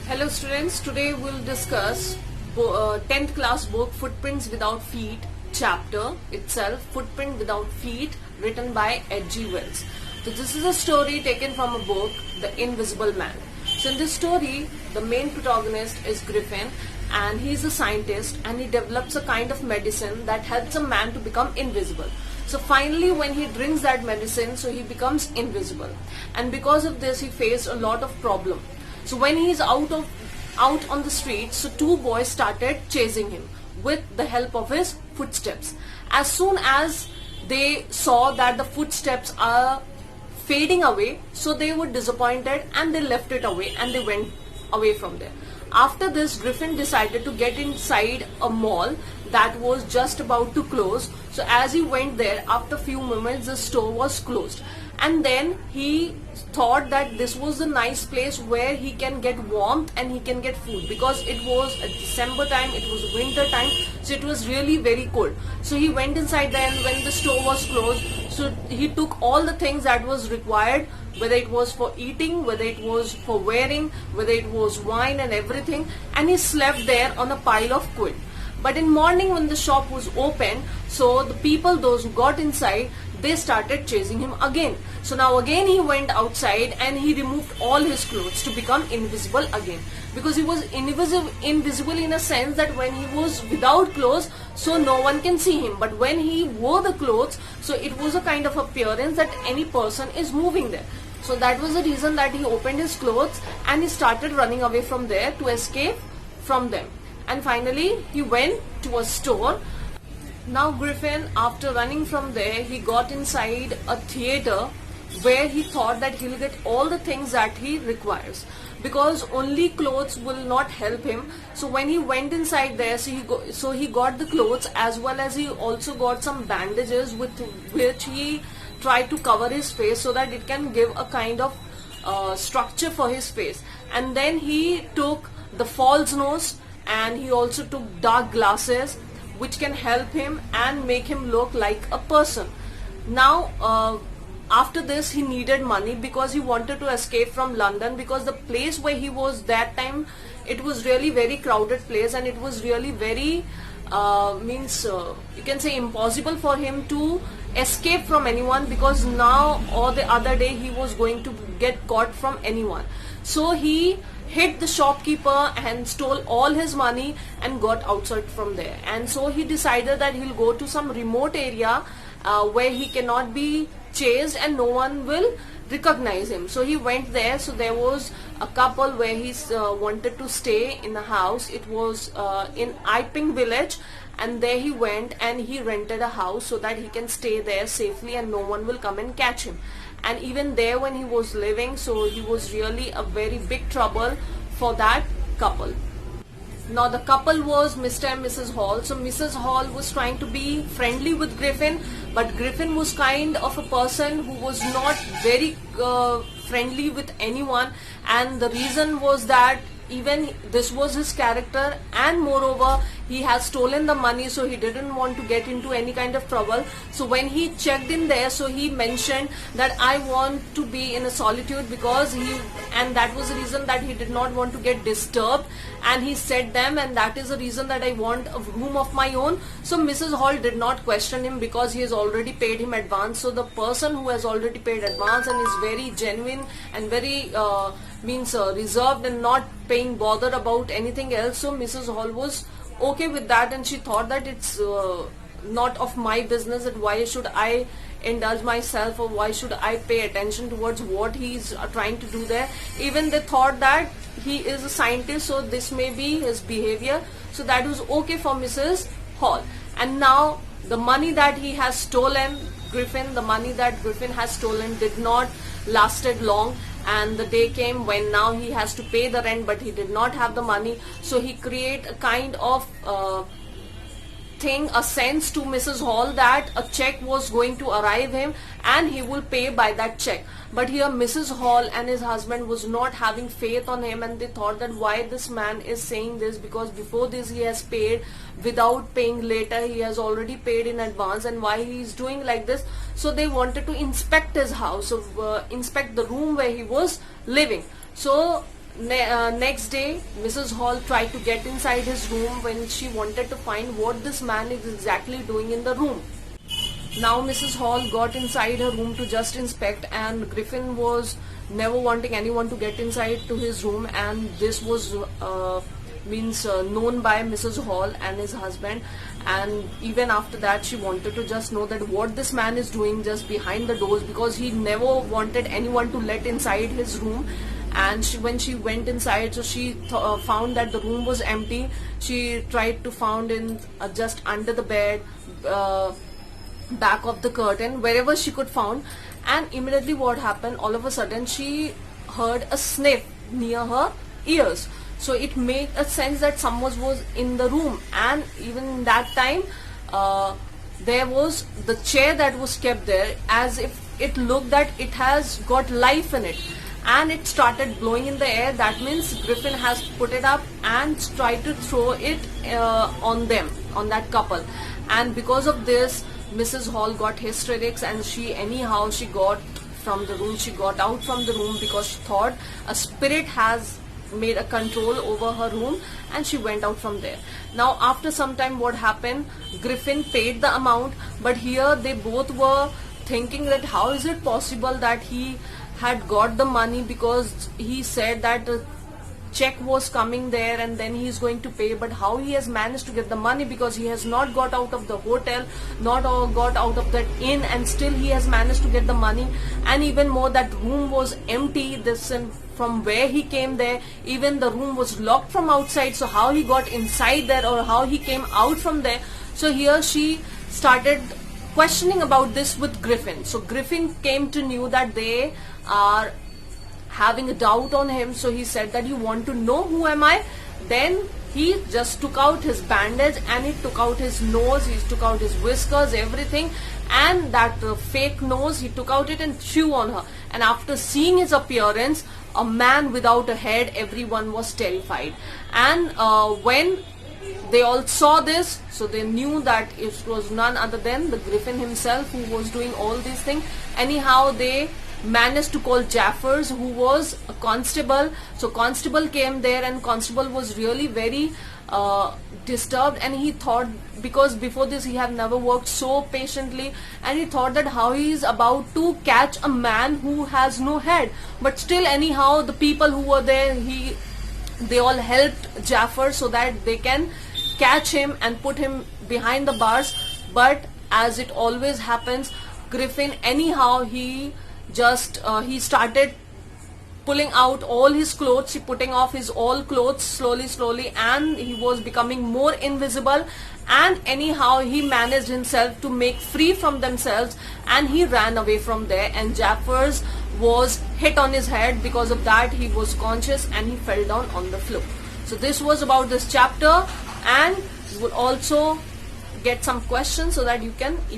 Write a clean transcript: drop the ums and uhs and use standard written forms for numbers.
Hello students, today we'll discuss 10th class book Footprints Without Feet chapter itself, Footprint Without Feet, written by H.G. Wells. So this is a story taken from a book, The Invisible Man. So in this story, the main protagonist is Griffin, and he's a scientist and he develops a kind of medicine that helps a man to become invisible. So finally when he drinks that medicine, so he becomes invisible, and because of this he faced a lot of problem. So when he is out on the street, so two boys started chasing him with the help of his footsteps. As soon as they saw that the footsteps are fading away, so they were disappointed and they left it away and they went away from there. After this, Griffin decided to get inside a mall that was just about to close. So as he went there, after a few moments the store was closed, and then he thought that this was a nice place where he can get warmth and he can get food, because it was a December time, it was winter time, so it was really very cold. So he went inside there, and when the store was closed, so he took all the things that was required, whether it was for eating, whether it was for wearing, whether it was wine and everything, and he slept there on a pile of quid. But in morning when the shop was open, so the people, those who got inside, they started chasing him again. So now again he went outside and he removed all his clothes to become invisible again, because he was invisible in a sense that when he was without clothes, so no one can see him, but when he wore the clothes, so it was a kind of appearance that any person is moving there. So that was the reason that he opened his clothes and he started running away from there to escape from them. And finally he went to a store. Now Griffin, after running from there, he got inside a theater where he thought that he'll get all the things that he requires, because only clothes will not help him. So when he went inside there, so he got the clothes, as well as he also got some bandages with which he tried to cover his face so that it can give a kind of structure for his face. And then he took the false nose, and he also took dark glasses which can help him and make him look like a person. Now after this he needed money, because he wanted to escape from London, because the place where he was that time, it was really very crowded place, and it was really very you can say impossible for him to escape from anyone, because now or the other day he was going to get caught from anyone. So he hit the shopkeeper and stole all his money and got outside from there. And so he decided that he'll go to some remote area where he cannot be chased and no one will recognize him. So he went there. So there was a couple where he wanted to stay in a house. It was in Iping village, and there he went and he rented a house so that he can stay there safely and no one will come and catch him. And even there when he was living, so he was really a very big trouble for that couple. Now the couple was Mr. and Mrs. Hall. So Mrs. Hall was trying to be friendly with Griffin, but Griffin was kind of a person who was not very friendly with anyone, and the reason was that even this was his character, and moreover he has stolen the money, so he didn't want to get into any kind of trouble. So when he checked in there, so he mentioned that I want to be in a solitude, because and that was the reason that he did not want to get disturbed, and he said them, and that is the reason that I want a room of my own. So Mrs. Hall did not question him, because he has already paid him advance. So the person who has already paid advance and is very genuine and very reserved and not paying bother about anything else, so Mrs. Hall was okay with that, and she thought that it's not of my business, that why should I indulge myself, or why should I pay attention towards what he's trying to do there. Even they thought that he is a scientist, so this may be his behavior, so that was okay for Mrs. Hall. And now the money that he has stolen, the money that Griffin has stolen did not lasted long, and the day came when now he has to pay the rent, but he did not have the money. So he create a kind of a sense to Mrs. Hall that a check was going to arrive him and he will pay by that check. But here Mrs. Hall and his husband was not having faith on him, and they thought that why this man is saying this, because before this he has paid without paying later, he has already paid in advance, and why he is doing like this. So they wanted to inspect his house, inspect the room where he was living. So Next day, Mrs. Hall tried to get inside his room when she wanted to find what this man is exactly doing in the room. Now Mrs. Hall got inside her room to just inspect, and Griffin was never wanting anyone to get inside to his room, and this was known by Mrs. Hall and his husband. And even after that, she wanted to just know that what this man is doing just behind the doors, because he never wanted anyone to let inside his room. And when she went inside, so she found that the room was empty. She tried to find in just under the bed, back of the curtain, wherever she could found. And immediately what happened, all of a sudden she heard a sniff near her ears. So it made a sense that someone was in the room. And even in that time, there was the chair that was kept there, as if it looked that it has got life in it, and it started blowing in the air. That means Griffin has put it up and tried to throw it on them, on that couple. And because of this, Mrs. Hall got hysterics, and she got from the room. She got out from the room because she thought a spirit has made a control over her room, and she went out from there. Now after some time, what happened, Griffin paid the amount, but here they both were thinking that how is it possible that he had got the money, because he said that the check was coming there and then he is going to pay, but how he has managed to get the money, because he has not got out of the hotel, not got out of that inn, and still he has managed to get the money. And even more, that room was empty. This, and from where he came there, even the room was locked from outside, so how he got inside there, or how he came out from there. So here she started questioning about this with Griffin. So Griffin came to know that they are having a doubt on him. So he said that, you want to know who am I? Then he just took out his bandage, and he took out his nose, he took out his whiskers, everything, and that fake nose, he took out it and threw on her. And after seeing his appearance, a man without a head, everyone was terrified. And when they all saw this, so they knew that it was none other than the Griffin himself who was doing all these things. Anyhow, they managed to call Jaffers, who was a constable. So constable came there, and constable was really very disturbed, and he thought, because before this he had never worked so patiently, and he thought that how he is about to catch a man who has no head. But still, anyhow, the people who were there, they all helped Jaffer so that they can catch him and put him behind the bars. But as it always happens, Griffin, anyhow, he started pulling out all his clothes, putting off his all clothes slowly, and he was becoming more invisible. And anyhow, he managed himself to make free from themselves, and he ran away from there. And Jaffers was hit on his head. Because of that, he was conscious and he fell down on the floor. So this was about this chapter, and you will also get some questions so that you can